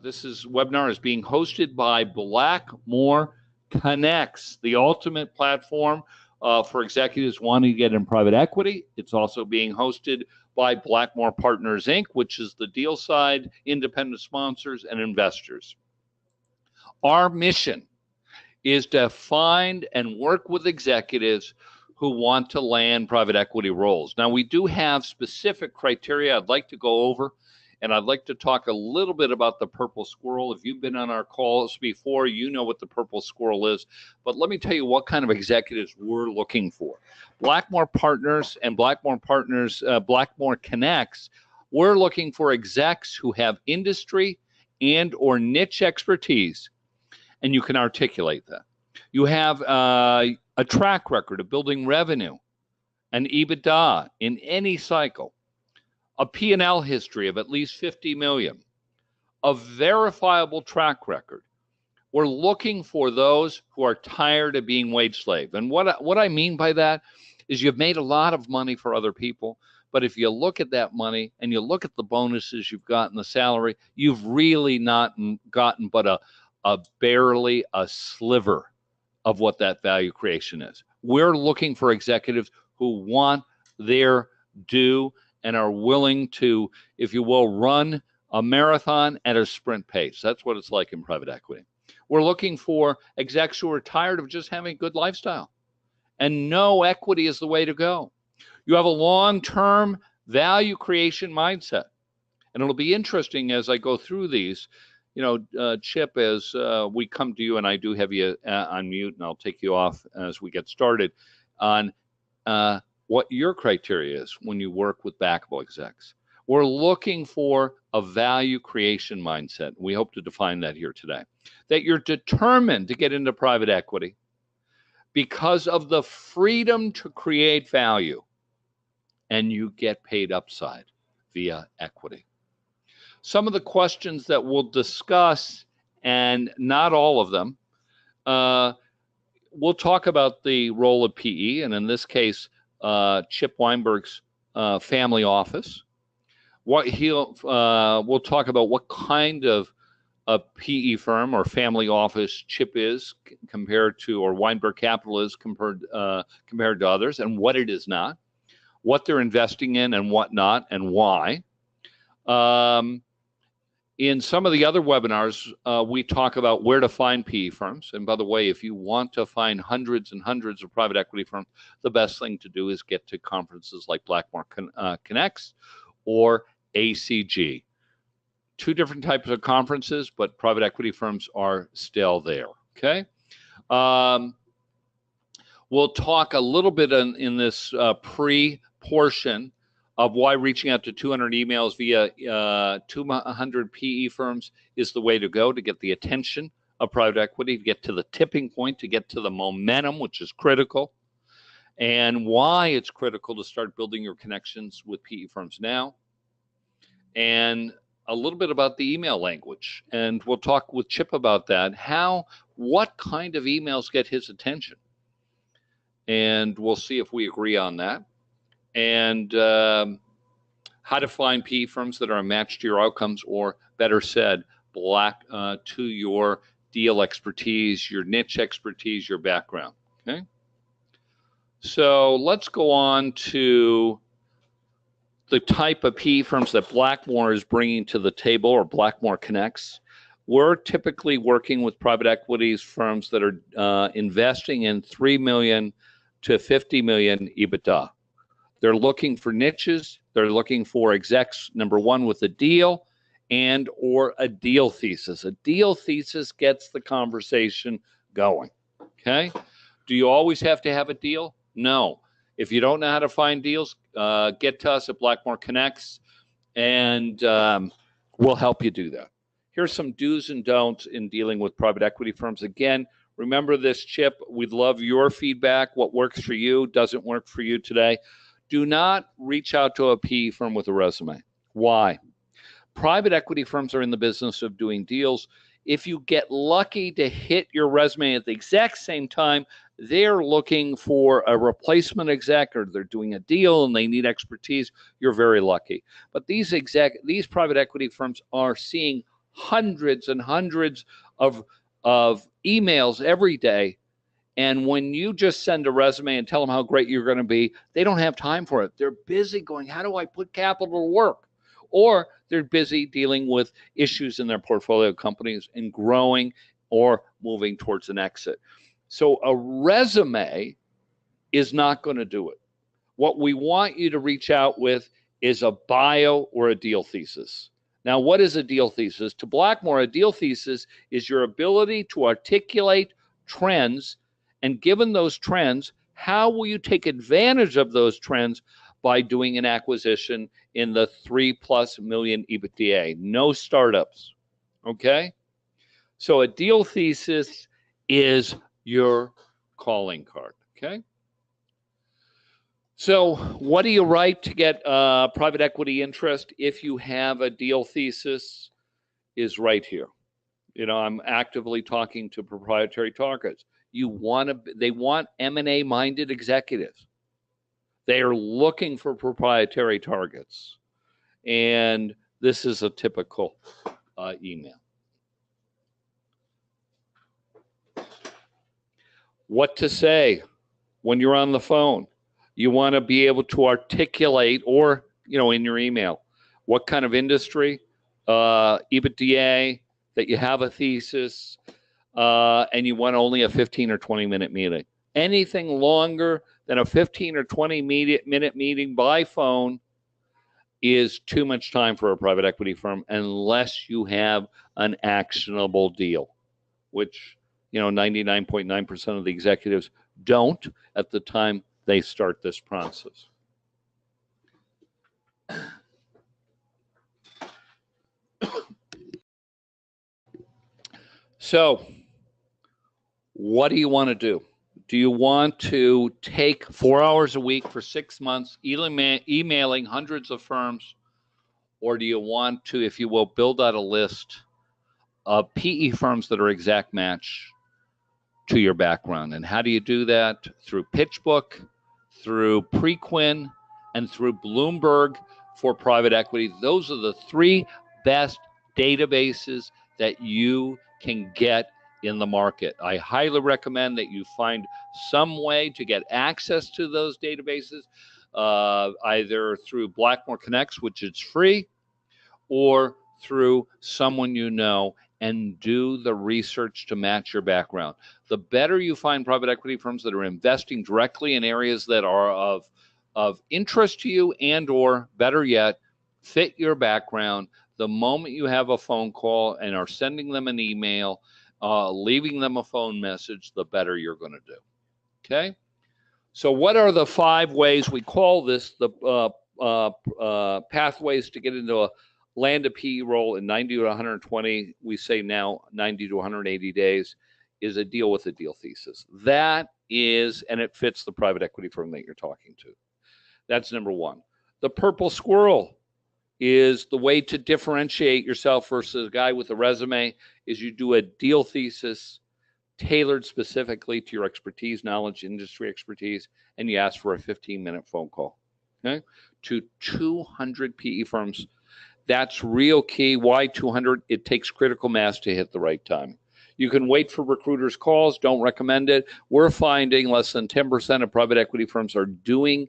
This webinar is being hosted by Blackmore Connects, the ultimate platform for executives wanting to get in private equity. It's also being hosted by Blackmore Partners, Inc., which is the deal side, independent sponsors, and investors. Our mission is to find and work with executives who want to land private equity roles. Now, we do have specific criteria I'd like to go over, and I'd like to talk a little bit about the purple squirrel. If you've been on our calls before, you know what the purple squirrel is. But let me tell you what kind of executives we're looking for. Blackmore Partners and Blackmore Connects, we're looking for execs who have industry and or niche expertise, and you can articulate that. You have a track record of building revenue and EBITDA in any cycle, a P&L history of at least 50 million, a verifiable track record. We're looking for those who are tired of being wage slave. And what I mean by that is you've made a lot of money for other people, but if you look at that money and you look at the bonuses you've gotten, the salary, you've really not gotten but barely a sliver of what that value creation is. We're looking for executives who want their due and are willing to, if you will, run a marathon at a sprint pace. That's what it's like in private equity. We're looking for execs who are tired of just having a good lifestyle and know equity is the way to go. You have a long-term value creation mindset. And it'll be interesting as I go through these. You know, Chip, as we come to you, and I do have you on mute, and I'll take you off as we get started, on what your criteria is when you work with backable execs. We're looking for a value creation mindset. We hope to define that here today. That you're determined to get into private equity because of the freedom to create value, and you get paid upside via equity. Some of the questions that we'll discuss, and not all of them, we'll talk about the role of PE, and in this case, Chip Weinberg's family office. We'll talk about what kind of a PE firm or family office Chip is compared to, or Weinberg Capital is compared to others, and what it is not, what they're investing in and what not, and why. In some of the other webinars, we talk about where to find PE firms. And by the way, if you want to find hundreds and hundreds of private equity firms, the best thing to do is get to conferences like Blackmore Connects or ACG. Two different types of conferences, but private equity firms are still there, okay? We'll talk a little bit in this pre-portion of why reaching out to 200 emails via 200 PE firms is the way to go to get the attention of private equity, to get to the tipping point, to get to the momentum, which is critical, and why it's critical to start building your connections with PE firms now, and a little bit about the email language. And we'll talk with Chip about that, what kind of emails get his attention. And we'll see if we agree on that. And how to find PE firms that are a match to your outcomes, or better said, to your deal expertise, your niche expertise, your background, okay? So let's go on to the type of PE firms that Blackmore is bringing to the table, or Blackmore Connects. We're typically working with private equities firms that are investing in 3 million to 50 million EBITDA. They're looking for niches. They're looking for execs, number one, with a deal and or a deal thesis. A deal thesis gets the conversation going, okay? Do you always have to have a deal? No. If you don't know how to find deals, get to us at Blackmore Connects, and we'll help you do that. Here's some do's and don'ts in dealing with private equity firms. Again, remember this, Chip. We'd love your feedback. What works for you, doesn't work for you today. Do not reach out to a PE firm with a resume. Why? Private equity firms are in the business of doing deals. If you get lucky to hit your resume at the exact same time, they're looking for a replacement exec, or they're doing a deal and they need expertise, you're very lucky. But these private equity firms are seeing hundreds and hundreds of emails every day. And when you just send a resume and tell them how great you're going to be, they don't have time for it. They're busy going, how do I put capital to work? Or they're busy dealing with issues in their portfolio companies and growing or moving towards an exit. So a resume is not going to do it. What we want you to reach out with is a bio or a deal thesis. Now, what is a deal thesis? To Blackmore, a deal thesis is your ability to articulate trends, and given those trends, how will you take advantage of those trends by doing an acquisition in the 3+ million EBITDA? No startups, okay? So a deal thesis is your calling card, okay? So what do you write to get private equity interest if you have a deal thesis? Is right here. You know, I'm actively talking to proprietary targets. They want M&A minded executives. They are looking for proprietary targets. And this is a typical email. What to say when you're on the phone. You want to be able to articulate, or, you know, in your email, what kind of industry, EBITDA, that you have a thesis, and you want only a 15 or 20-minute meeting. Anything longer than a 15 or 20-minute meeting by phone is too much time for a private equity firm unless you have an actionable deal, which, you know, 99.9% of the executives don't at the time they start this process. So, what do you want to do? Do you want to take 4 hours a week for 6 months, emailing hundreds of firms, or do you want to, if you will, build out a list of PE firms that are exact match to your background? And how do you do that? Through PitchBook, through Preqin, and through Bloomberg for private equity. Those are the 3 best databases that you can get in the market. I highly recommend that you find some way to get access to those databases, either through Blackmore Connects, which is free, or through someone you know, and do the research to match your background. The better you find private equity firms that are investing directly in areas that are of interest to you, and or better yet, fit your background, the moment you have a phone call and are sending them an email, leaving them a phone message, the better you're going to do. Okay? So what are the 5 ways, we call this the pathways to get into a land a PE role in 90 to 120, we say now 90 to 180 days, is a deal with a deal thesis. That is, and it fits the private equity firm that you're talking to. That's number 1. The purple squirrel is the way to differentiate yourself versus a guy with a resume, is you do a deal thesis tailored specifically to your expertise, knowledge, industry expertise, and you ask for a 15-minute phone call, okay, to 200 PE firms. That's real key. Why 200? It takes critical mass to hit the right time. You can wait for recruiters' calls. Don't recommend it. We're finding less than 10% of private equity firms are doing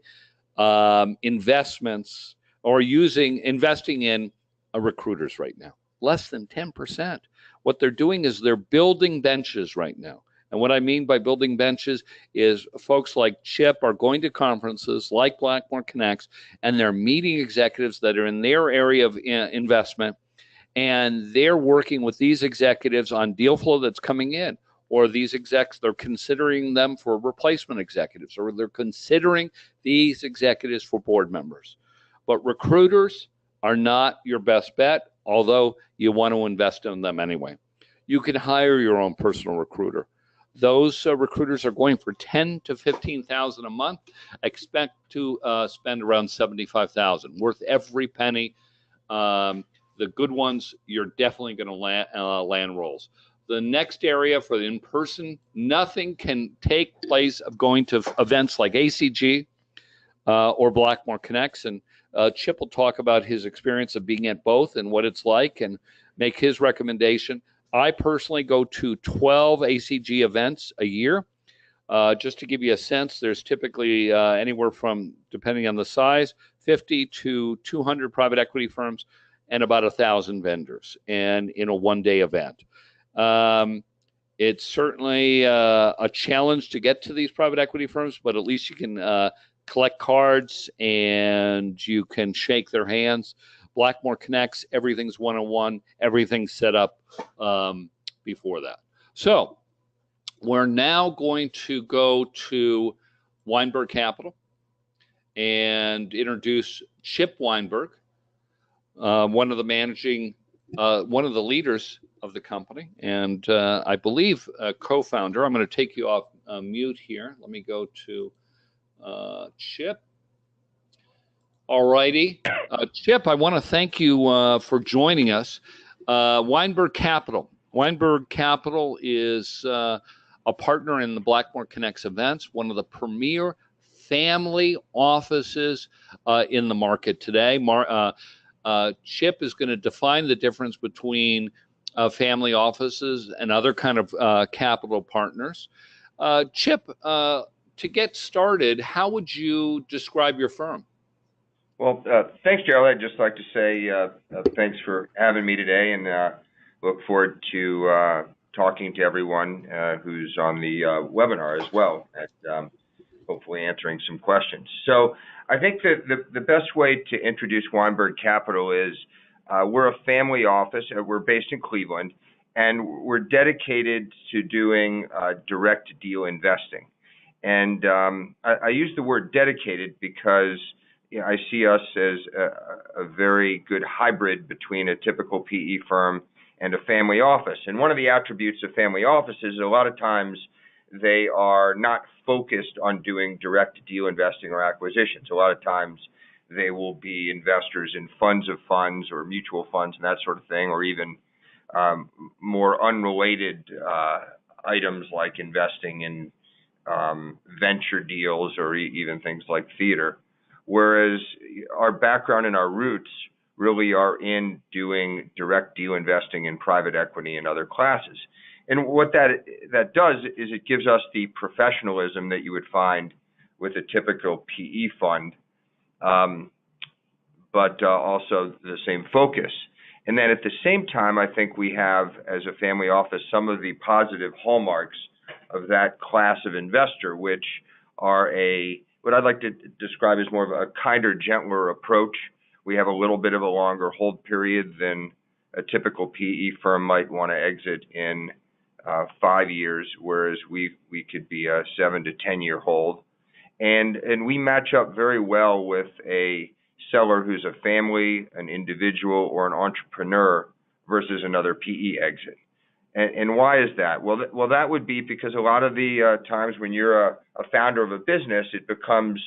investments or investing in recruiters right now. Less than 10%. What they're doing is they're building benches right now. And what I mean by building benches is folks like Chip are going to conferences like Blackmore Connects, and they're meeting executives that are in their area of investment, and they're working with these executives on deal flow that's coming in, or these execs, they're considering them for replacement executives, or they're considering these executives for board members. But recruiters are not your best bet, although you want to invest in them anyway. You can hire your own personal recruiter. Those recruiters are going for $10,000 to $15,000 a month. Expect to spend around $75,000, worth every penny. The good ones, you're definitely going to land roles. The next area for the in-person, nothing can take place of going to events like ACG or Blackmore Connects. And Chip will talk about his experience of being at both and what it's like, and make his recommendation. I personally go to 12 ACG events a year. Just to give you a sense, there's typically anywhere from, depending on the size, 50 to 200 private equity firms and about 1,000 vendors, and in a one-day event. It's certainly a challenge to get to these private equity firms, but at least you can collect cards and you can shake their hands. Blackmore Connects, everything's one-on-one, everything's set up before that. So we're now going to go to Weinberg Capital and introduce Chip Weinberg, one of the leaders of the company, and I believe a co-founder. I'm going to take you off mute here. Let me go to Chip. All righty. Chip, I want to thank you for joining us. Weinberg Capital. Weinberg Capital is a partner in the Blackmore Connects events, one of the premier family offices in the market today. Chip is going to define the difference between family offices and other kind of capital partners. Chip, to get started, how would you describe your firm? Well, thanks, Gerald. I'd just like to say thanks for having me today, and look forward to talking to everyone who's on the webinar as well, and hopefully answering some questions. So I think that the best way to introduce Weinberg Capital is we're a family office. We're based in Cleveland, and we're dedicated to doing direct deal investing. And I use the word dedicated because I see us as a very good hybrid between a typical PE firm and a family office. And one of the attributes of family offices is a lot of times they are not focused on doing direct deal investing or acquisitions. A lot of times they will be investors in funds of funds or mutual funds and that sort of thing, or even more unrelated items like investing in venture deals or even things like theater. Whereas our background and our roots really are in doing direct deal investing in private equity and other classes. And what that does is it gives us the professionalism that you would find with a typical PE fund, but also the same focus. And then at the same time, I think we have, as a family office, some of the positive hallmarks of that class of investor, which are what I'd like to describe as more of a kinder, gentler approach. We have a little bit of a longer hold period than a typical PE firm might want to exit in 5 years, whereas we could be a 7 to 10 year hold. And we match up very well with a seller who's a family, an individual, or an entrepreneur versus another PE exit. And why is that? Well, that would be because a lot of the times when you're a founder of a business, it becomes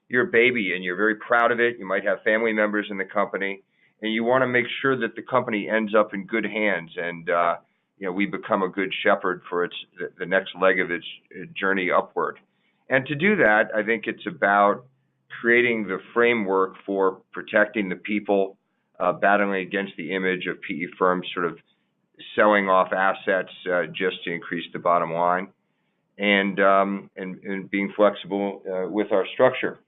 your baby and you're very proud of it. You might have family members in the company, and you want to make sure that the company ends up in good hands, and we become a good shepherd for the next leg of its journey upward. And to do that, I think it's about creating the framework for protecting the people, battling against the image of PE firms sort of selling off assets just to increase the bottom line, and being flexible with our structure.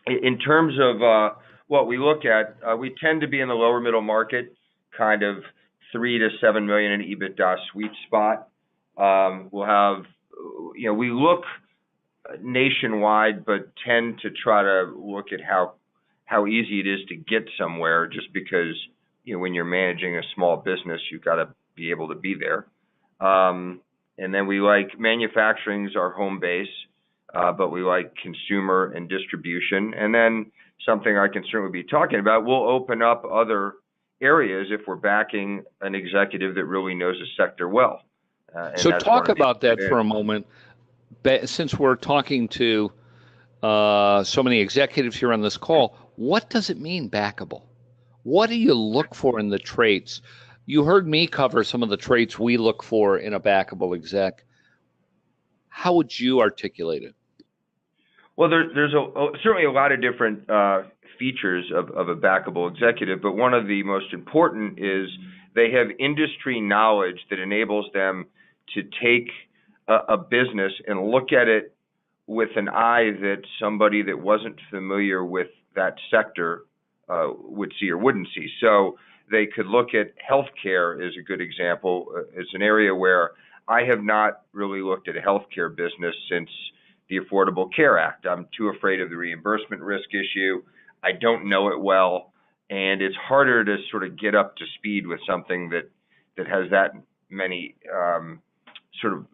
In terms of what we look at, we tend to be in the lower middle market, kind of 3 to 7 million in EBITDA sweet spot. We'll have, we look nationwide, but tend to try to look at how easy it is to get somewhere, just because when you're managing a small business, you've got to be able to be there. And then we like manufacturing's our home base, but we like consumer and distribution. And then something I can certainly be talking about, we'll open up other areas if we're backing an executive that really knows a sector well. So talk about that for a moment. Since we're talking to so many executives here on this call, what does it mean, backable? What do you look for in the traits? You heard me cover some of the traits we look for in a backable exec. How would you articulate it? Well, there's certainly a lot of different features of a backable executive, but one of the most important is They have industry knowledge that enables them to take a business and look at it with an eye that somebody that wasn't familiar with that sector would see or wouldn't see. So they could look at healthcare as a good example. It's an area where I have not really looked at a healthcare business since the Affordable Care Act. I'm too afraid of the reimbursement risk issue. I don't know it well, and it's harder to sort of get up to speed with something that has that many sort of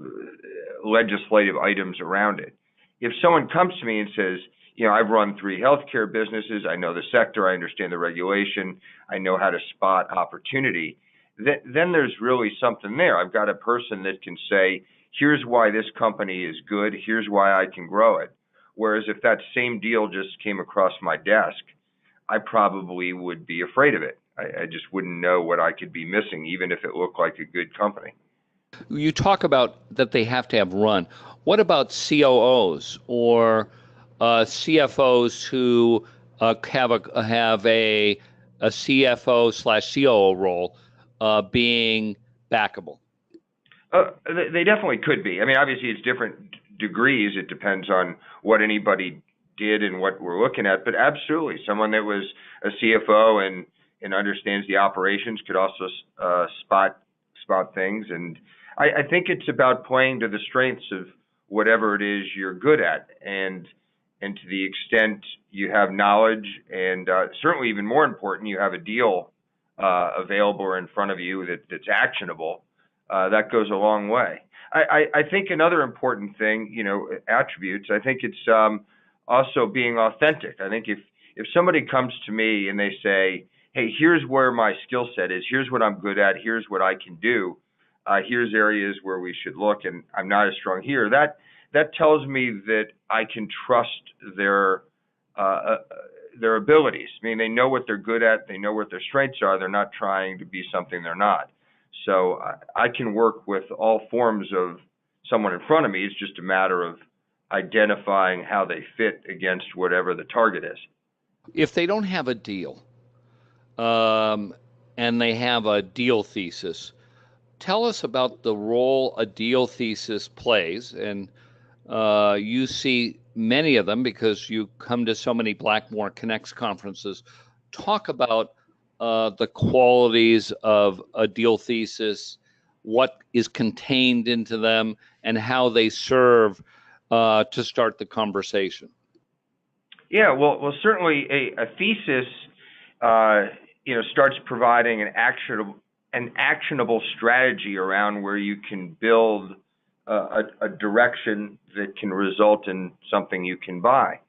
legislative items around it. If someone comes to me and says, I've run 3 healthcare businesses, I know the sector, I understand the regulation, I know how to spot opportunity, then there's really something there. I've got a person that can say, here's why this company is good, here's why I can grow it. Whereas if that same deal just came across my desk, I probably would be afraid of it. I just wouldn't know what I could be missing, even if it looked like a good company. You talk about that they have to have run. What about COOs or CFOs who have a CFO/COO role being backable? They definitely could be. I mean, obviously, it's different degrees. It depends on what anybody did and what we're looking at. But absolutely, someone that was a CFO and understands the operations could also spot things. And I think it's about playing to the strengths of whatever it is you're good at, and to the extent you have knowledge, and certainly even more important, you have a deal available or in front of you that's actionable. That goes a long way. I think another important thing, attributes, I think it's also being authentic. I think if somebody comes to me and they say, hey, here's where my skill set is, here's what I'm good at, here's what I can do, here's areas where we should look, and I'm not as strong here, that tells me that I can trust their abilities. I mean, they know what they're good at, they know what their strengths are, they're not trying to be something they're not. So I can work with all forms of someone in front of me. It's just a matter of identifying how they fit against whatever the target is. If they don't have a deal and they have a deal thesis, tell us about the role a deal thesis plays. And you see many of them because you come to so many Blackmore Connects conferences. Talk about the qualities of a deal thesis, what is contained into them, and how they serve to start the conversation. Yeah, well, certainly a thesis, starts providing an actionable strategy around where you can build a direction that can result in something you can buy.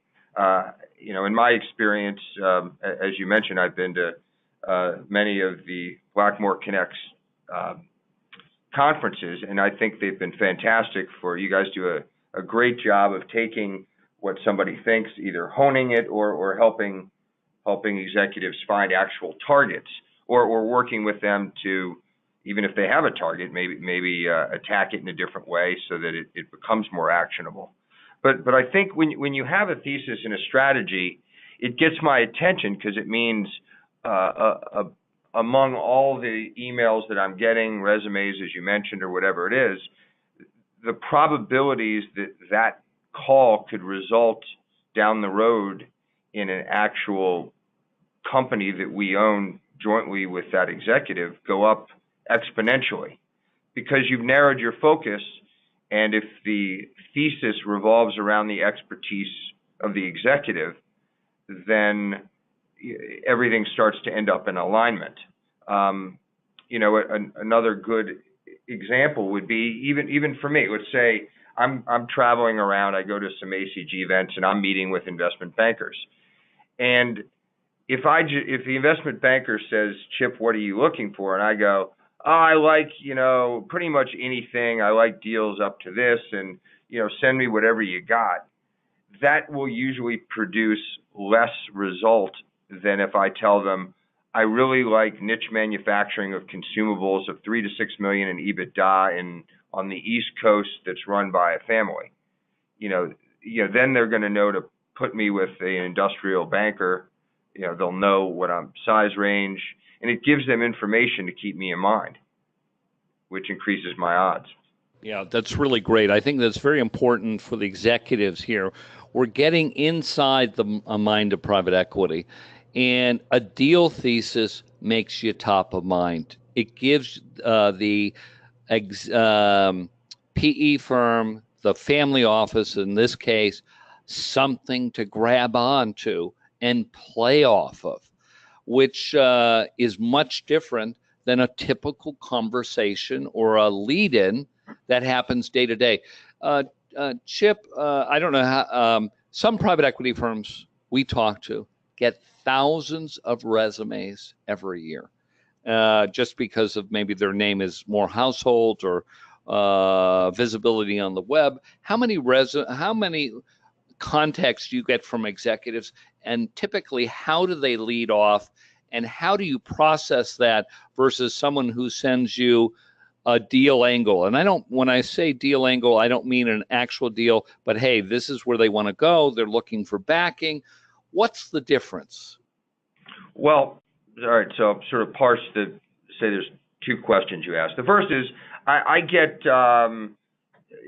In my experience, as you mentioned, I've been to many of the Blackmore Connects conferences, and I think they've been fantastic. You guys do a great job of taking what somebody thinks, either honing it or helping executives find actual targets, or working with them to, even if they have a target, maybe attack it in a different way so that it becomes more actionable. But I think when you have a thesis and a strategy, it gets my attention because it means among all the emails that I'm getting, resumes, as you mentioned, or whatever it is, the probabilities that call could result down the road in an actual company that we own jointly with that executive go up exponentially, because you've narrowed your focus. And if the thesis revolves around the expertise of the executive, then everything starts to end up in alignment. Another good example would be even for me. Let's say I'm traveling around, I go to some ACG events, and I'm meeting with investment bankers. And if the investment banker says, Chip, what are you looking for? And I go, oh, I like, pretty much anything. I like deals up to this, and, send me whatever you got. That will usually produce less result than if I tell them, I really like niche manufacturing of consumables of 3 to 6 million in EBITDA on the East Coast that's run by a family. Then they're going to know to put me with an industrial banker. They'll know what I'm size range. and it gives them information to keep me in mind, which increases my odds. Yeah, that's really great. I think that's very important for the executives here. We're getting inside the mind of private equity, and a deal thesis makes you top of mind. It gives the PE firm, the family office in this case, something to grab onto and play off of, which is much different than a typical conversation or a lead-in that happens day to day. Chip, I don't know how, some private equity firms we talk to get thousands of resumes every year, just because of maybe their name is more household or visibility on the web. How many contacts do you get from executives, and typically how do they lead off, and how do you process that versus someone who sends you a deal angle? And when I say deal angle, I don't mean an actual deal, but hey, this is where they want to go. They're looking for backing. What's the difference? Well, all right, so sort of parse say there's two questions you asked. The first is I get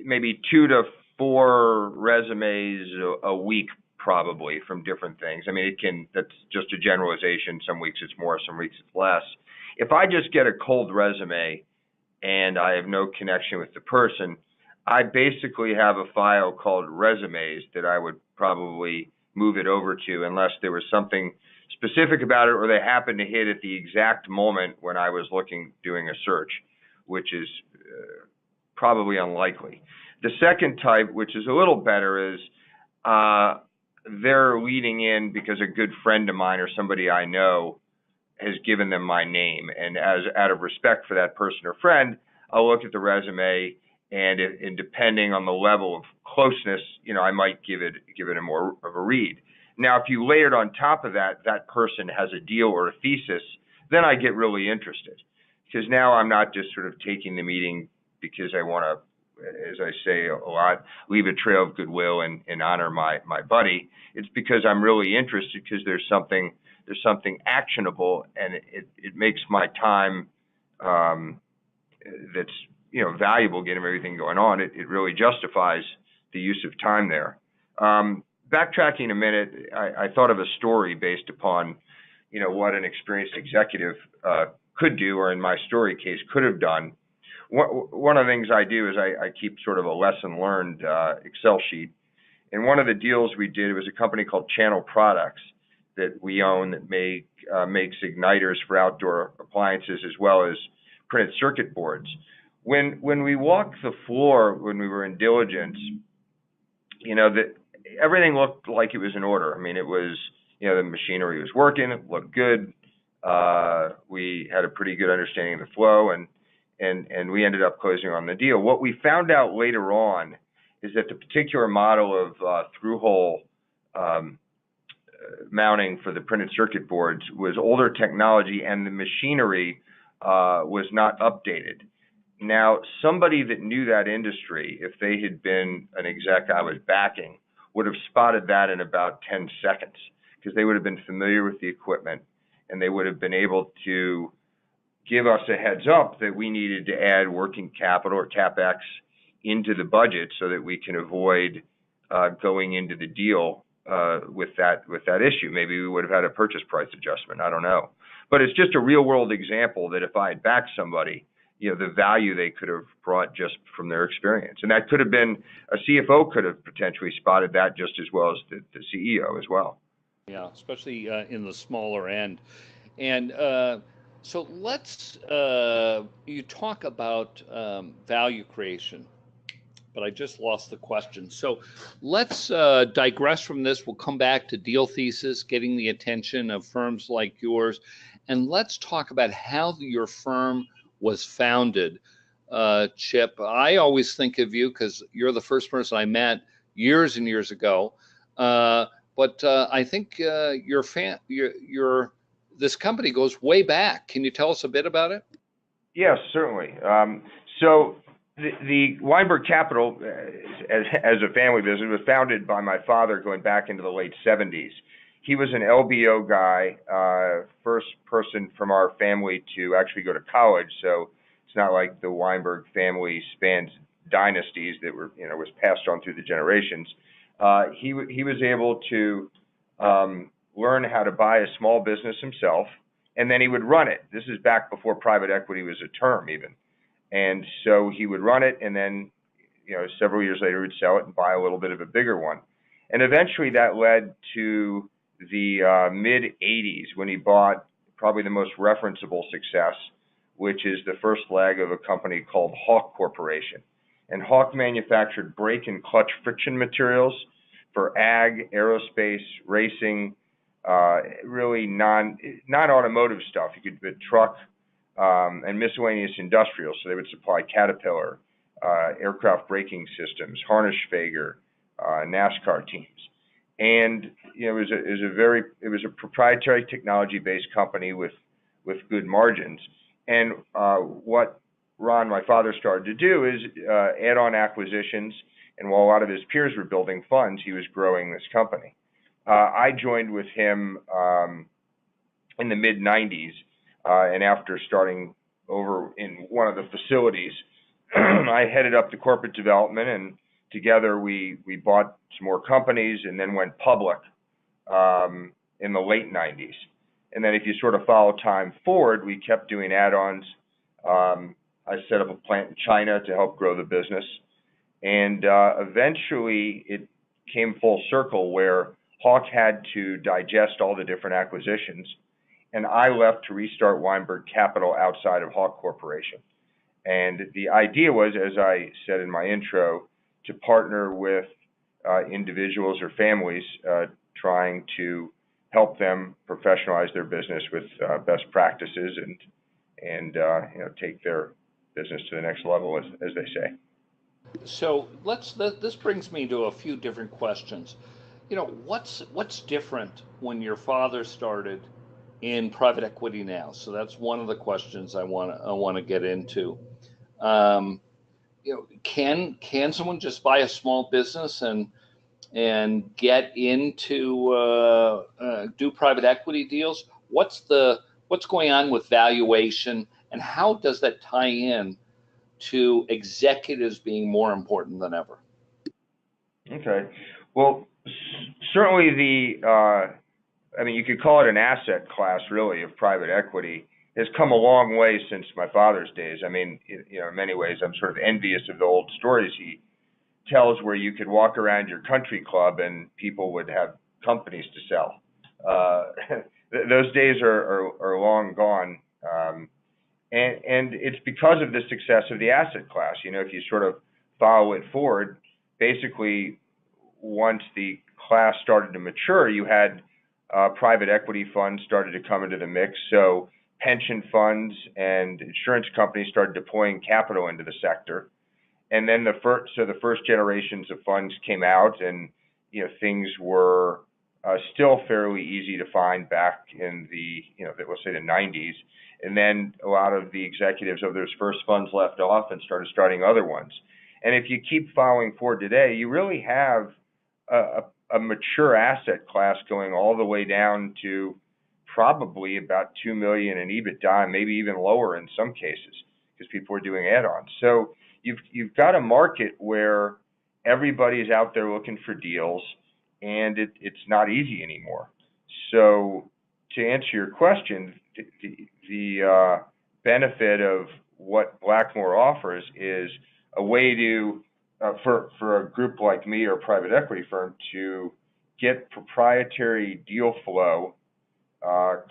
maybe 2 to 4 resumes a week probably from different things. I mean, that's just a generalization. Some weeks it's more, some weeks it's less. If I just get a cold resume and I have no connection with the person, I basically have a file called resumes that I would probably move it over to unless there was something specific about it or they happened to hit at the exact moment when I was doing a search, which is probably unlikely. The second type, which is a little better, is they're leading in because a good friend of mine or somebody I know has given them my name, and out of respect for that person or friend, I'll look at the resume, and depending on the level of closeness, I might give it a more of a read. Now, if you layered on top of that person has a deal or a thesis, then I get really interested, because now I'm not just sort of taking the meeting because I want to, as I say a lot, leave a trail of goodwill and honor my buddy. It's because I'm really interested, because there's something actionable, and it makes my time that's valuable, given everything going on. It really justifies the use of time there. Backtracking a minute, I thought of a story based upon what an experienced executive could do, or in my story case could have done. One of the things I do is I keep sort of a lesson learned Excel sheet. And one of the deals we did, it was a company called Channel Products that we own that makes igniters for outdoor appliances as well as printed circuit boards. When we walked the floor, when we were in diligence, everything looked like it was in order. I mean, it was, the machinery was working, it looked good. We had a pretty good understanding of the flow, and we ended up closing on the deal. What we found out later on is that the particular model of through-hole mounting for the printed circuit boards was older technology, and the machinery was not updated. Now, somebody that knew that industry, if they had been an exec I was backing, would have spotted that in about 10 seconds, because they would have been familiar with the equipment, and they would have been able to give us a heads up that we needed to add working capital or CapEx into the budget so that we can avoid going into the deal with that issue. Maybe we would have had a purchase price adjustment. I don't know. But it's just a real world example that if I had backed somebody, the value they could have brought just from their experience. And that could have been, a CFO could have potentially spotted that just as well as the CEO as well. Yeah, especially in the smaller end. And so let's, you talk about value creation, but I just lost the question. So let's digress from this. We'll come back to deal thesis, getting the attention of firms like yours. And let's talk about how your firm was founded. Chip, I always think of you because you're the first person I met years and years ago. But I think this company goes way back. Can you tell us a bit about it? Yes, certainly. So the Weinberg Capital, as a family business, was founded by my father going back into the late 70s. he was an LBO guy, first person from our family to actually go to college. So it's not like the Weinberg family spans dynasties that were, was passed on through the generations. He was able to learn how to buy a small business himself, and then he would run it. This is back before private equity was a term even. And so he would run it, and then, several years later, he would sell it and buy a little bit of a bigger one. And eventually that led to the mid-'80s when he bought probably the most referenceable success, which is the first leg of a company called Hawk Corporation. And Hawk manufactured brake and clutch friction materials for ag, aerospace, racing, really non-automotive stuff. You could put truck and miscellaneous industrial. So they would supply Caterpillar, aircraft braking systems, Harnisch-Fager, NASCAR teams. And it was a proprietary technology-based company with good margins. And what Ron, my father, started to do is add on acquisitions. And while a lot of his peers were building funds, he was growing this company. I joined with him in the mid-'90s, and after starting over in one of the facilities, I headed up the corporate development, and together we bought some more companies and then went public in the late '90s. And then if you sort of follow time forward, we kept doing add-ons. I set up a plant in China to help grow the business. And eventually it came full circle where Hawk had to digest all the different acquisitions, and I left to restart Weinberg Capital outside of Hawk Corporation. And the idea was, as I said in my intro, to partner with individuals or families trying to help them professionalize their business with best practices and take their business to the next level, as they say. So this brings me to a few different questions. What's different when your father started in private equity now? So that's one of the questions I want to get into. Can someone just buy a small business and get into do private equity deals? What's going on with valuation, and how does that tie in to executives being more important than ever? Okay. Well, certainly you could call it an asset class, really, of private equity, has come a long way since my father's days. I mean, in many ways, I'm sort of envious of the old stories he tells where you could walk around your country club and people would have companies to sell. Those days are long gone. And it's because of the success of the asset class. If you sort of follow it forward, basically, once the class started to mature, you had private equity funds started to come into the mix. So pension funds and insurance companies started deploying capital into the sector. And then the first generations of funds came out, and things were still fairly easy to find back in the let's say the '90s. And then a lot of the executives of those first funds left off and started starting other ones. And if you keep following forward today, you really have a mature asset class going all the way down to probably about 2 million in EBITDA, maybe even lower in some cases, because people are doing add-ons. So you've got a market where everybody's out there looking for deals, and it's not easy anymore. So to answer your question, the benefit of what Blackmore offers is a way to, for a group like me or a private equity firm, to get proprietary deal flow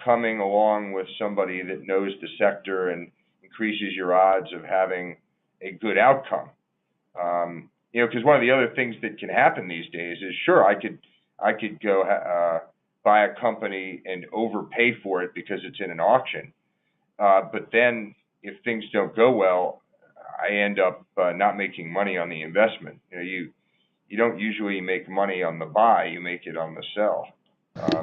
coming along with somebody that knows the sector and increases your odds of having a good outcome. Because one of the other things that can happen these days is, sure, I could go buy a company and overpay for it because it's in an auction. But then if things don't go well, I end up not making money on the investment. You don't usually make money on the buy, you make it on the sell.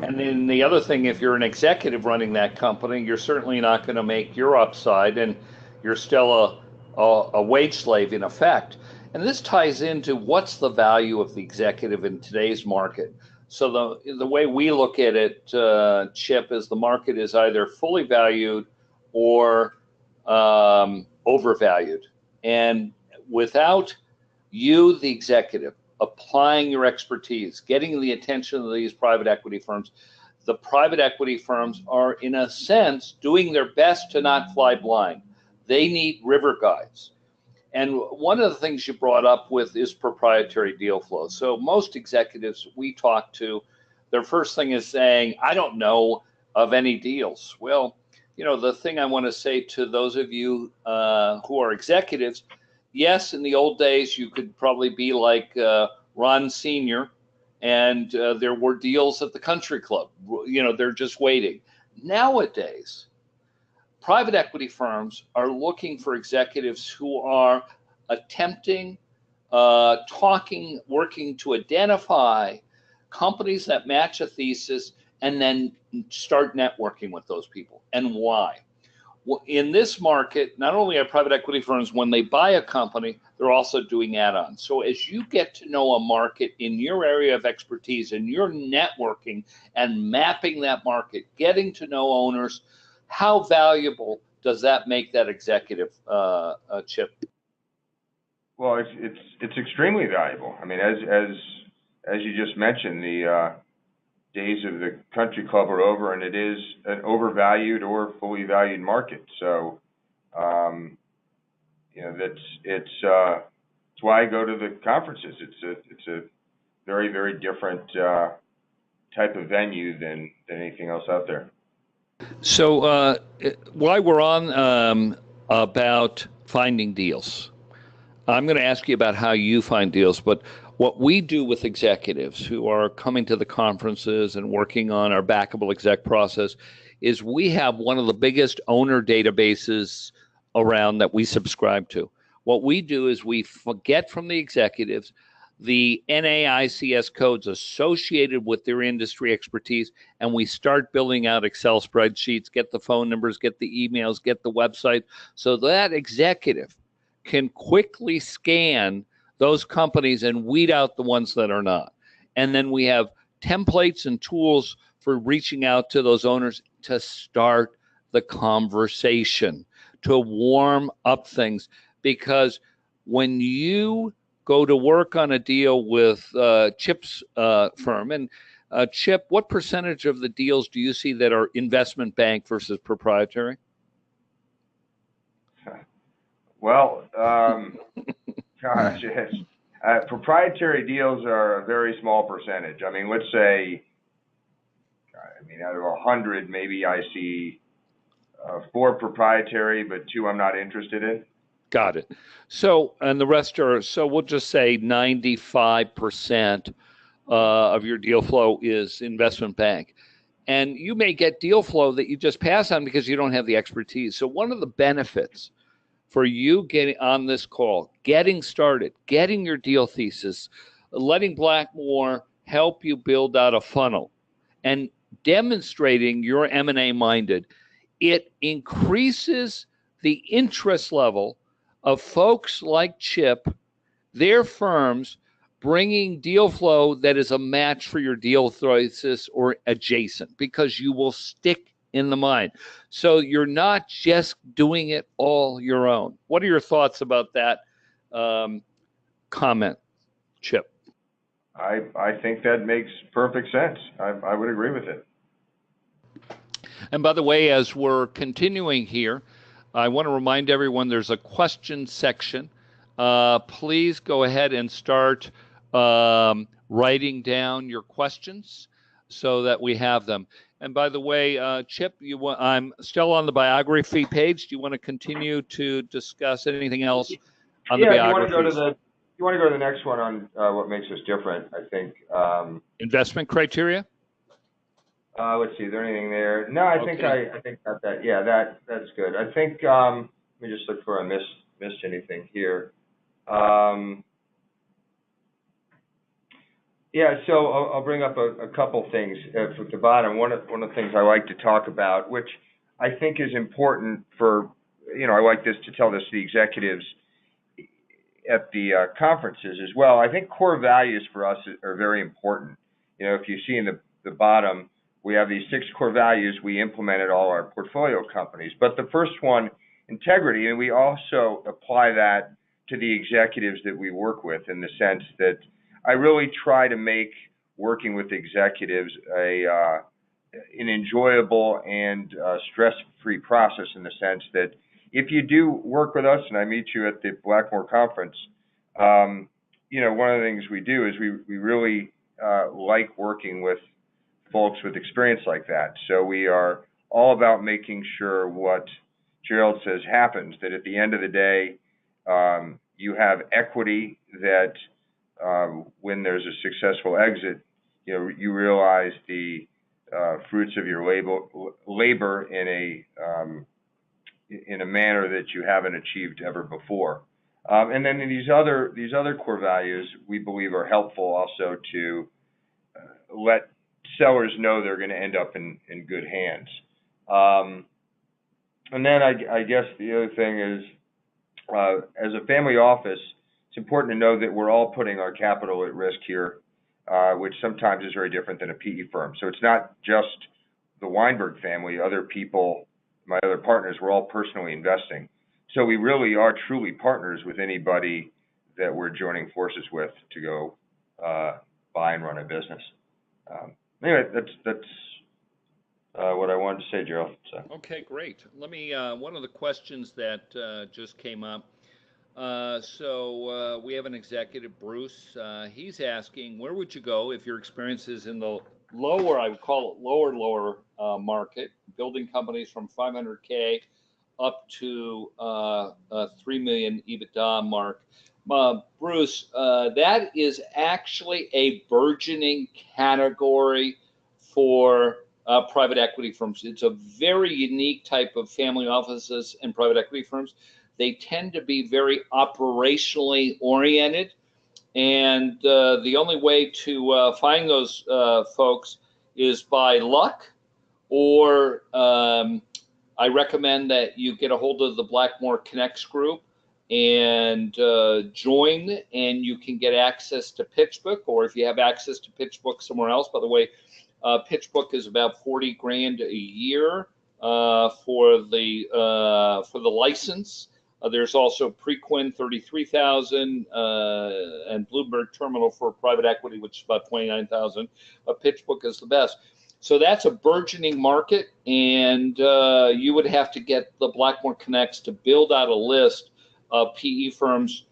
And then the other thing, if you're an executive running that company, you're certainly not going to make your upside, and you're still a wage slave in effect. And this ties into what's the value of the executive in today's market. So the way we look at it, Chip, is the market is either fully valued or overvalued. And without you, the executive, applying your expertise, getting the attention of these private equity firms, the private equity firms are, in a sense, doing their best to not fly blind. They need river guides. And one of the things you brought up with is proprietary deal flow. So most executives we talk to, their first thing is saying, I don't know of any deals. Well, the thing I want to say to those of you who are executives, yes, in the old days, you could probably be like Ron Sr., and there were deals at the country club. They're just waiting. Nowadays, private equity firms are looking for executives who are attempting, talking, working to identify companies that match a thesis and then start networking with those people. And why? Well, in this market, not only are private equity firms, when they buy a company, they're also doing add-ons. So as you get to know a market in your area of expertise and you're networking and mapping that market, getting to know owners, how valuable does that make that executive, Chip? Well, it's extremely valuable. I mean, as you just mentioned, the days of the country club are over, and it is an overvalued or fully valued market. So, that's why I go to the conferences. It's a very, very different type of venue than anything else out there. So while we're on about finding deals, I'm going to ask you about how you find deals, but what we do with executives who are coming to the conferences and working on our backable exec process is we have one of the biggest owner databases around that we subscribe to. What we do is we get from the executives the NAICS codes associated with their industry expertise, and we start building out Excel spreadsheets, get the phone numbers, get the emails, get the website, so that executive can quickly scan those companies and weed out the ones that are not. And then we have templates and tools for reaching out to those owners to start the conversation, to warm up things. Because when you go to work on a deal with Chip's firm, and Chip, what percentage of the deals do you see that are investment bank versus proprietary? Well, gosh, proprietary deals are a very small percentage. I mean, let's say, out of 100, maybe I see 4 proprietary, but 2 I'm not interested in. Got it. So, and the rest are, so we'll just say 95% of your deal flow is investment bank. And you may get deal flow that you just pass on because you don't have the expertise. So one of the benefits for you getting on this call, getting started, getting your deal thesis, letting Blackmore help you build out a funnel and demonstrating you're M&A minded, it increases the interest level of folks like Chip, their firms, bringing deal flow that is a match for your deal thesis or adjacent, because you will stick in the mind. So you're not just doing it all your own. What are your thoughts about that comment, Chip? I think that makes perfect sense. I would agree with it. And by the way, as we're continuing here, I want to remind everyone there's a question section. Please go ahead and start writing down your questions so that we have them. And by the way, Chip, I'm still on the biography page. Do you want to continue to discuss anything else on the biography? You want to go to the next one on what makes us different, I think. Investment criteria? Let's see, is there anything there? No, I think got that. Yeah, that's good. I think let me just look for I missed anything here. Yeah, so I'll bring up a couple things at the bottom. One of the things I like to talk about, which I think is important for, I like this to tell this to the executives at the conferences as well. I think core values for us are very important. if you see in the bottom, we have these 6 core values we implement at all our portfolio companies. But the first one, integrity, and we also apply that to the executives that we work with, in the sense that I really try to make working with executives an enjoyable and stress-free process, in the sense that if you do work with us, and I meet you at the Blackmore conference, one of the things we do is we really like working with folks with experience like that. So we are all about making sure what Gerald says happens, that at the end of the day, you have equity, that when there's a successful exit, you realize the fruits of your labor in a manner that you haven't achieved ever before. And then these other core values we believe are helpful also to let sellers know they're going to end up in good hands. And then I guess the other thing is, as a family office, it's important to know that we're all putting our capital at risk here, which sometimes is very different than a PE firm. So it's not just the Weinberg family, other people, my other partners, we're all personally investing. So we really are truly partners with anybody that we're joining forces with to go buy and run a business. Anyway, that's what I wanted to say, Gerald. So. Okay, great. Let me, one of the questions that just came up. So we have an executive, Bruce. He's asking, where would you go if your experience is in the lower, I would call it lower market, building companies from 500K up to 3 million EBITDA mark? Bruce, that is actually a burgeoning category for private equity firms. It's a very unique type of family offices and private equity firms. They tend to be very operationally oriented, and the only way to find those folks is by luck, or I recommend that you get a hold of the Blackmore Connects group and join, and you can get access to PitchBook, or if you have access to PitchBook somewhere else. By the way, PitchBook is about $40,000 a year for the license. There's also Prequin, $33,000, and Bloomberg Terminal for private equity, which is about $29,000. PitchBook is the best. So that's a burgeoning market, and you would have to get the Blackmore Connects to build out a list of PE firms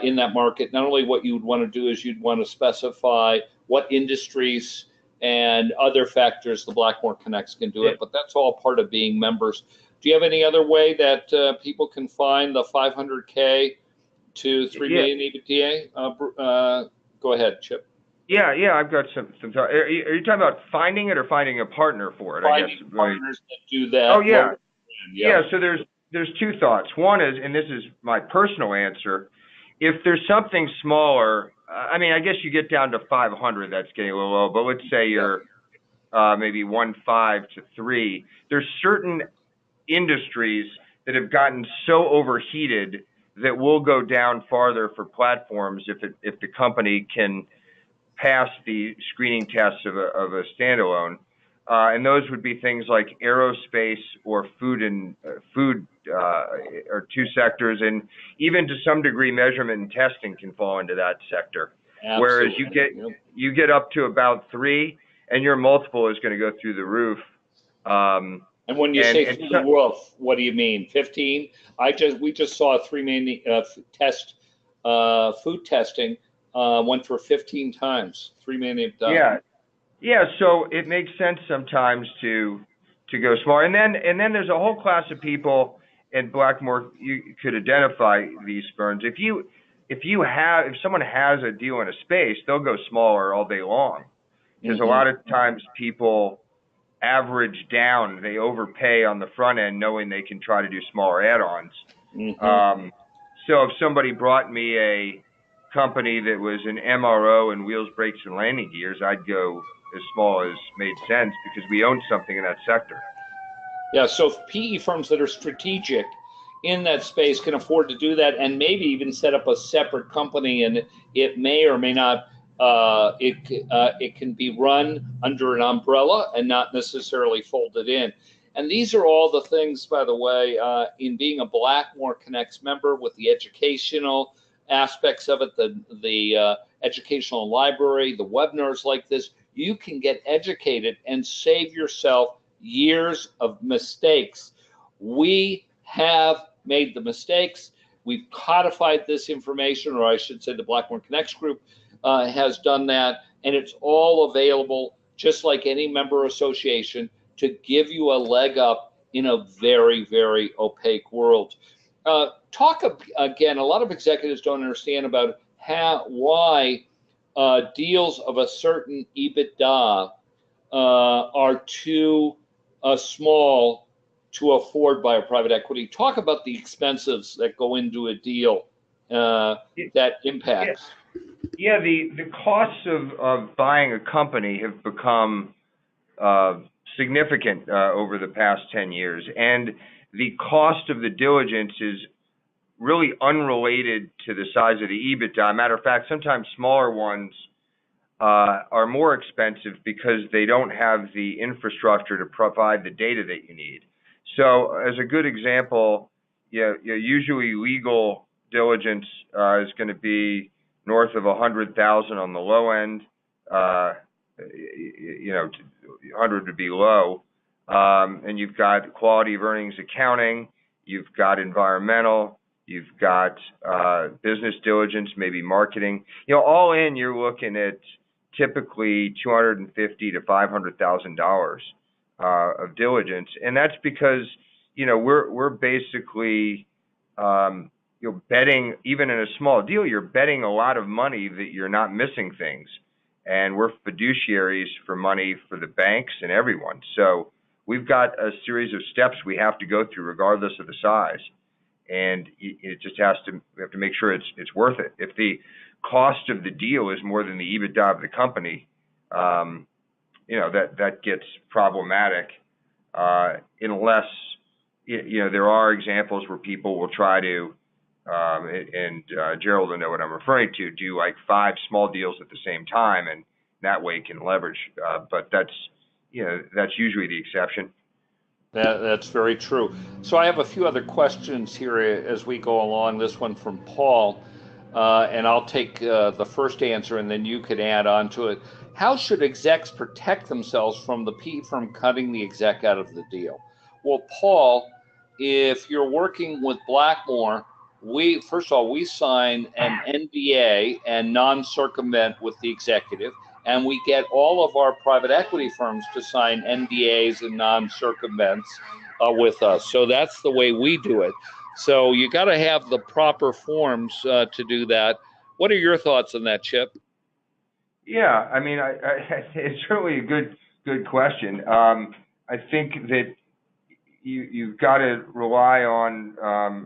in that market. Not only what you would want to do is you'd want to specify what industries and other factors the Blackmore Connects can do it, but that's all part of being members. Do you have any other way that people can find the 500K to 3 million EBITDA? Go ahead, Chip. Yeah, I've got some thought. Are you talking about finding it or finding a partner for it? Finding, I guess partners that do that. Oh yeah. So there's two thoughts. One is, and this is my personal answer, if there's something smaller, I mean, I guess you get down to 500, that's getting a little low, but let's say you're maybe 1.5 to 3. There's certain industries that have gotten so overheated that will go down farther for platforms if the company can pass the screening tests of a standalone, and those would be things like aerospace or food or two sectors, and even to some degree measurement and testing can fall into that sector. Absolutely. Whereas you get up to about 3, and your multiple is going to go through the roof. And when you say through the roof, what do you mean? 15? We just saw 3 million food testing went for 15 times, 3 million. Yeah. So it makes sense sometimes to go smaller. And then there's a whole class of people in Blackmore. You could identify these firms. If someone has a deal in a space, they'll go smaller all day long, because a lot of times people average down, they overpay on the front end knowing they can try to do smaller add-ons. So if somebody brought me a company that was an MRO and wheels, brakes, and landing gears, I'd go as small as made sense because we own something in that sector. Yeah, so if PE firms that are strategic in that space can afford to do that, and maybe even set up a separate company, and it may or may not It can be run under an umbrella and not necessarily folded in. And these are all the things, by the way, in being a Blackmore Connects member with the educational aspects of it, the educational library, the webinars like this, you can get educated and save yourself years of mistakes. We have made the mistakes. We've codified this information, or I should say the Blackmore Connects group has done that, and it's all available, just like any member association, to give you a leg up in a very, very opaque world. Talk again, a lot of executives don't understand about why deals of a certain EBITDA are too small to afford by a private equity. Talk about the expenses that go into a deal that impacts. Yeah, the costs of buying a company have become significant over the past 10 years, and the cost of the diligence is really unrelated to the size of the EBITDA. Matter of fact, sometimes smaller ones are more expensive because they don't have the infrastructure to provide the data that you need. So, as a good example, usually legal diligence is going to be north of 100,000 on the low end. 100 would be low. And you've got quality of earnings accounting, you've got environmental, you've got business diligence, maybe marketing. All in, you're looking at typically $250,000 to $500,000 of diligence, and that's because we're basically betting, even in a small deal, you're betting a lot of money that you're not missing things. And we're fiduciaries for money for the banks and everyone. So we've got a series of steps we have to go through regardless of the size. And it just we have to make sure it's worth it. If the cost of the deal is more than the EBITDA of the company, that gets problematic, unless, there are examples where people will try to, and Gerald will know what I'm referring to, do like 5 small deals at the same time, and that way can leverage. But that's usually the exception. That's very true. So I have a few other questions here as we go along. This one from Paul, and I'll take the first answer, and then you could add on to it. How should execs protect themselves from the PE firm cutting the exec out of the deal? Well, Paul, if you're working with Blackmore, first of all, we sign an NDA and non-circumvent with the executive, and we get all of our private equity firms to sign NDAs and non-circumvents with us. So that's the way we do it. So you got to have the proper forms to do that. What are your thoughts on that, Chip? Yeah, I mean, it's certainly a good question. I think that you've got to rely on,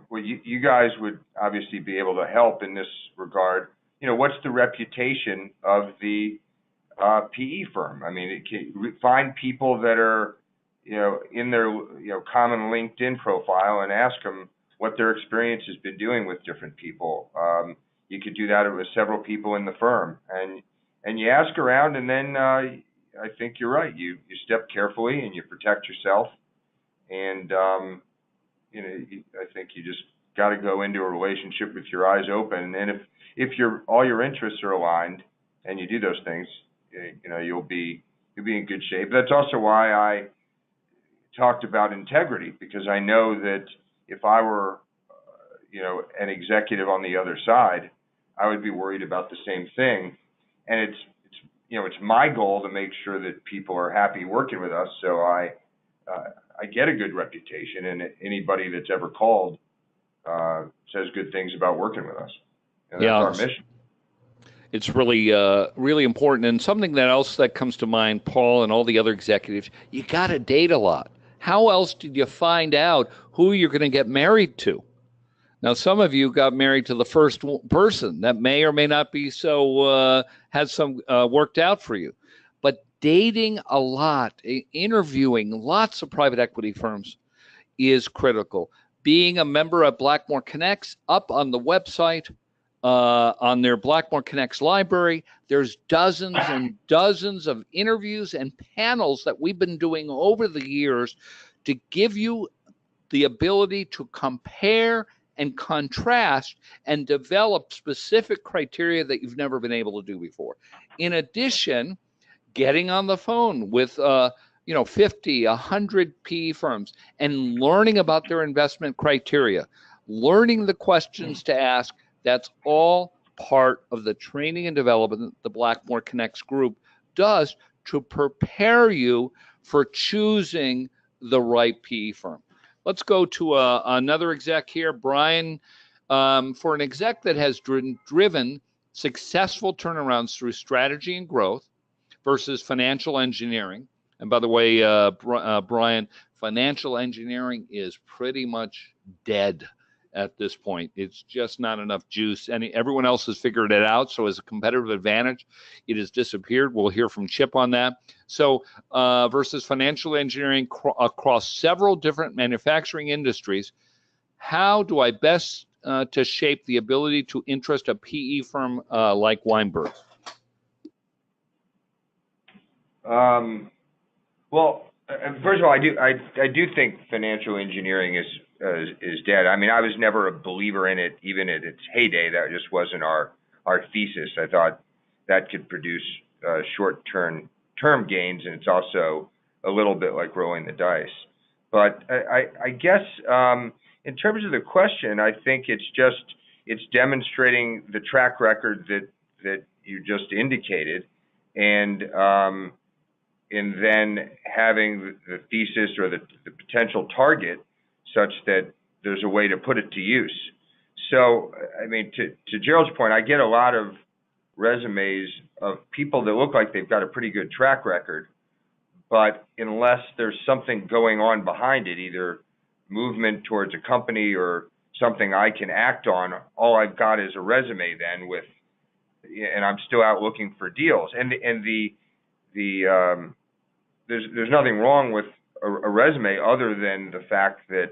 well, you guys would obviously be able to help in this regard. What's the reputation of the PE firm? I mean, find people that are, in their, common LinkedIn profile and ask them what their experience has been doing with different people. You could do that with several people in the firm, and you ask around, and then I think you're right. You step carefully and you protect yourself. And, I think you just got to go into a relationship with your eyes open. And if all your interests are aligned and you do those things, you'll be in good shape. That's also why I talked about integrity, because I know that if I were, an executive on the other side, I would be worried about the same thing. And it's my goal to make sure that people are happy working with us. So I get a good reputation, and anybody that's ever called says good things about working with us. And that's our mission. It's really, really important. And something else that comes to mind, Paul, and all the other executives, you got to date a lot. How else did you find out who you're going to get married to? Now, some of you got married to the first person. That may or may not be so, had some worked out for you. But dating a lot, interviewing lots of private equity firms is critical. Being a member of Blackmore Connects, up on the website, on their Blackmore Connects library. There's dozens and dozens of interviews and panels that we've been doing over the years to give you the ability to compare and contrast and develop specific criteria that you've never been able to do before. In addition, getting on the phone with 50, 100 PE firms and learning about their investment criteria, learning the questions to ask, that's all part of the training and development the Blackmore Connects group does to prepare you for choosing the right PE firm. Let's go to another exec here, Brian. For an exec that has driven successful turnarounds through strategy and growth versus financial engineering, and by the way, Brian, financial engineering is pretty much dead at this point. It's just not enough juice. And everyone else has figured it out. So as a competitive advantage, it has disappeared. We'll hear from Chip on that. So versus financial engineering across several different manufacturing industries, how do I best to shape the ability to interest a PE firm like Weinberg? Well, first of all, I do think financial engineering is dead. I mean, I was never a believer in it, even at its heyday. That just wasn't our thesis. I thought that could produce short-term gains, and it's also a little bit like rolling the dice. But I guess in terms of the question, I think it's demonstrating the track record that you just indicated, and then having the thesis or the potential target such that there's a way to put it to use. So, I mean, to Gerald's point, I get a lot of resumes of people that look like they've got a pretty good track record, but unless there's something going on behind it, either movement towards a company or something I can act on, all I've got is a resume then and I'm still out looking for deals. And there's nothing wrong with a resume other than the fact that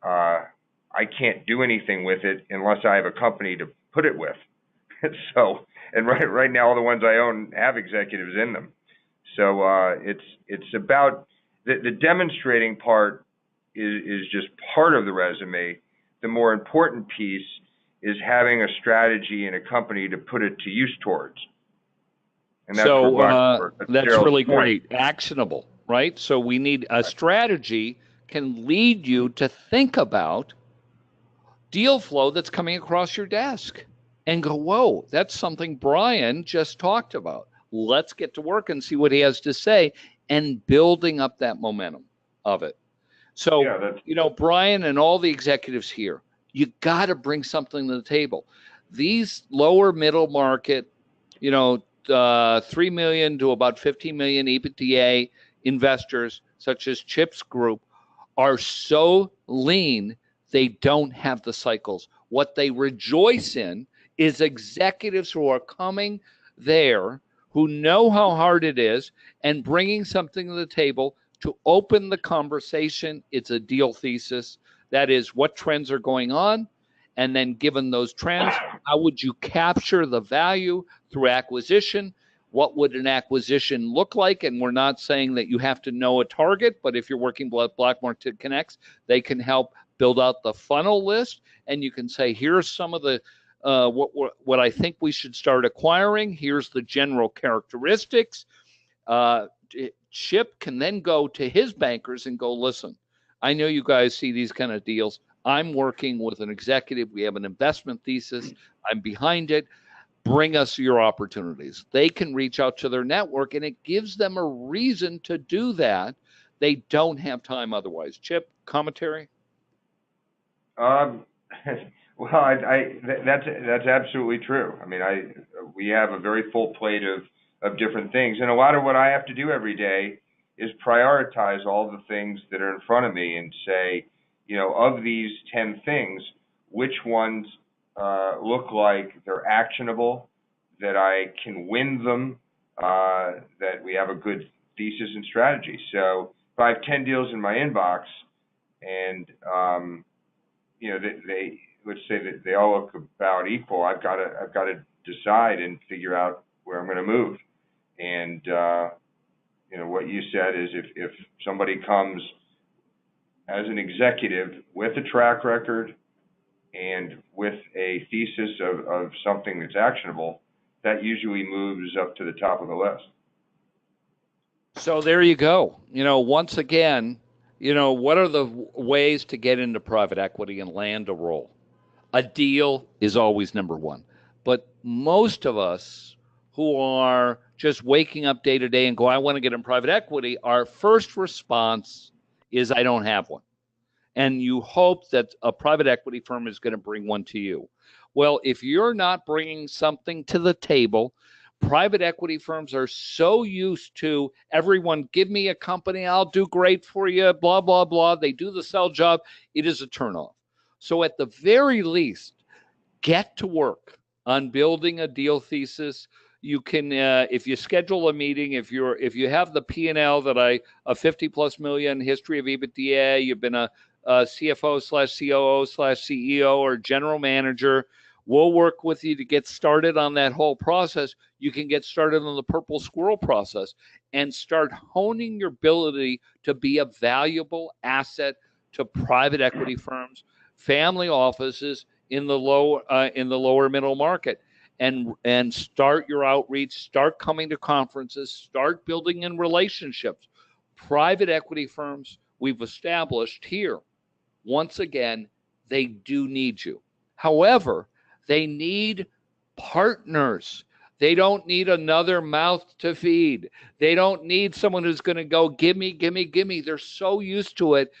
I can't do anything with it unless I have a company to put it with. So, and right now all the ones I own have executives in them. So it's about the demonstrating part is just part of the resume. The more important piece is having a strategy and a company to put it to use towards. And that's that's really great. Actionable, right? So we need a strategy can lead you to think about deal flow that's coming across your desk and go, whoa, that's something Brian just talked about. Let's get to work and see what he has to say, and building up that momentum of it. So, Brian and all the executives here, you got to bring something to the table. These lower middle market, 3 million to about 15 million EBITDA investors, such as Chip's group, are so lean, they don't have the cycles. What they rejoice in is executives who are coming there, who know how hard it is, and bringing something to the table to open the conversation. It's a deal thesis. That is, what trends are going on? And then given those trends, how would you capture the value through acquisition? What would an acquisition look like? And we're not saying that you have to know a target, but if you're working with Blackmore Connects, they can help build out the funnel list. And you can say, here's some of the what I think we should start acquiring. Here's the general characteristics. Chip can then go to his bankers and go, listen, I know you guys see these kind of deals. I'm working with an executive. We have an investment thesis. I'm behind it. Bring us your opportunities. They can reach out to their network, and it gives them a reason to do that. They don't have time otherwise. Chip, commentary? Well, that's absolutely true. I mean, we have a very full plate of different things, and a lot of what I have to do every day is prioritize all the things that are in front of me and say, of these 10 things, which ones look like they're actionable, that I can win them, that we have a good thesis and strategy. So if I have 10 deals in my inbox and, let's say that they all look about equal, I've got to decide and figure out where I'm going to move. And what you said is if somebody comes as an executive with a track record and with a thesis of something that's actionable, that usually moves up to the top of the list. So there you go. Once again, what are the ways to get into private equity and land a role? A deal is always number one. But most of us who are just waking up day to day and go, I want to get in private equity, our first response is, I don't have one. And you hope that a private equity firm is going to bring one to you. Well, if you're not bringing something to the table, private equity firms are so used to everyone, give me a company, I'll do great for you, blah, blah, blah. They do the sell job. It is a turnoff. So at the very least, get to work on building a deal thesis. You can, if you schedule a meeting, if you have the P&L that a 50 plus million history of EBITDA, you've been a CFO / COO / CEO or general manager, we'll work with you to get started on that whole process. You can get started on the purple squirrel process and start honing your ability to be a valuable asset to private equity firms, family offices in the lower middle market, and start your outreach, start coming to conferences, start building in relationships. Private equity firms we've established here, once again, they do need you. However, they need partners. They don't need another mouth to feed. They don't need someone who's going to go, give me, give me, give me. They're so used to it.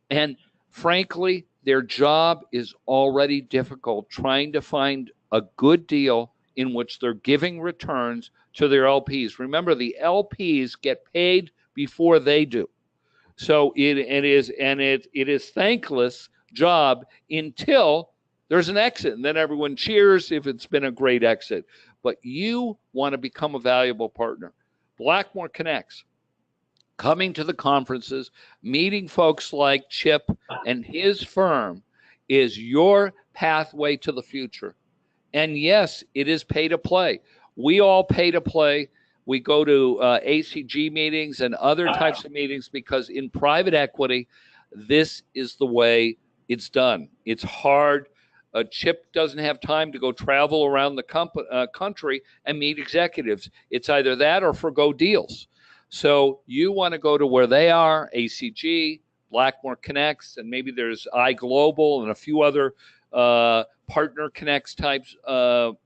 And frankly, their job is already difficult trying to find a good deal in which they're giving returns to their LPs. Remember, the LPs get paid before they do. So it is thankless job until there's an exit, and then everyone cheers if it's been a great exit. But you want to become a valuable partner. Blackmore Connects, coming to the conferences, meeting folks like Chip and his firm is your pathway to the future. And yes, it is pay to play. We all pay to play. We go to ACG meetings and other types of meetings because in private equity, this is the way it's done. It's hard. Chip doesn't have time to go travel around the country and meet executives. It's either that or forgo deals. So you want to go to where they are, ACG, Blackmore Connects, and maybe there's iGlobal and a few other Partner Connects types of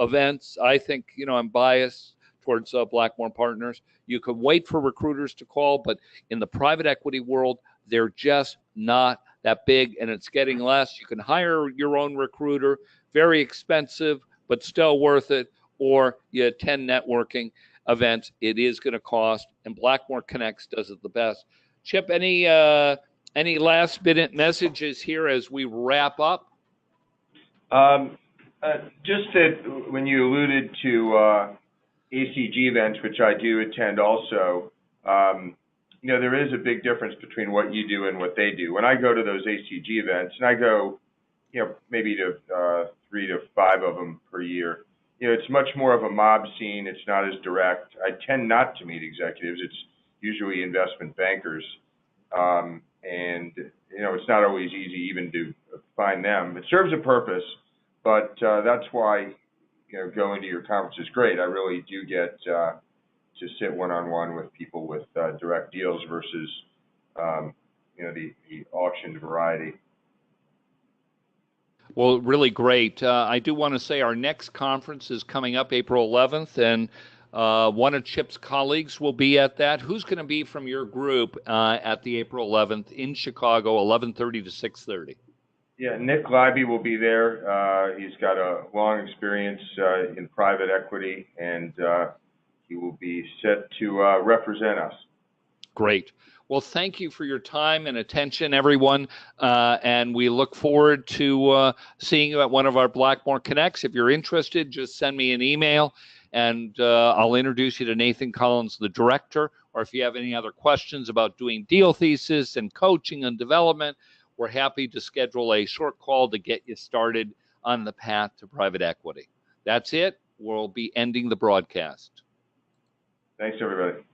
events. I think, I'm biased towards Blackmore Partners. You can wait for recruiters to call, but in the private equity world, they're just not that big, and it's getting less. You can hire your own recruiter, very expensive, but still worth it, or you attend networking events. It is going to cost, and Blackmore Connects does it the best. Chip, any last minute messages here as we wrap up? Just that when you alluded to ACG events, which I do attend also, there is a big difference between what you do and what they do. When I go to those ACG events, and I go, maybe to 3 to 5 of them per year, it's much more of a mob scene. It's not as direct. I tend not to meet executives. It's usually investment bankers. And it's not always easy even to find them. It serves a purpose, but that's why, going to your conference is great. I really do get to sit one-on-one with people with direct deals versus, the auctioned variety. Well, really great. I do want to say our next conference is coming up April 11th, and one of Chip's colleagues will be at that. Who's going to be from your group at the April 11th in Chicago, 11:30 to 6:30? Yeah, Nick Leiby will be there. He's got a long experience in private equity, and he will be set to represent us. Great. Well, thank you for your time and attention, everyone. And we look forward to seeing you at one of our Blackmore Connects. If you're interested, just send me an email, and I'll introduce you to Nathan Collins, the director. Or if you have any other questions about doing deal thesis and coaching and development, we're happy to schedule a short call to get you started on the path to private equity. That's it. We'll be ending the broadcast. Thanks, everybody.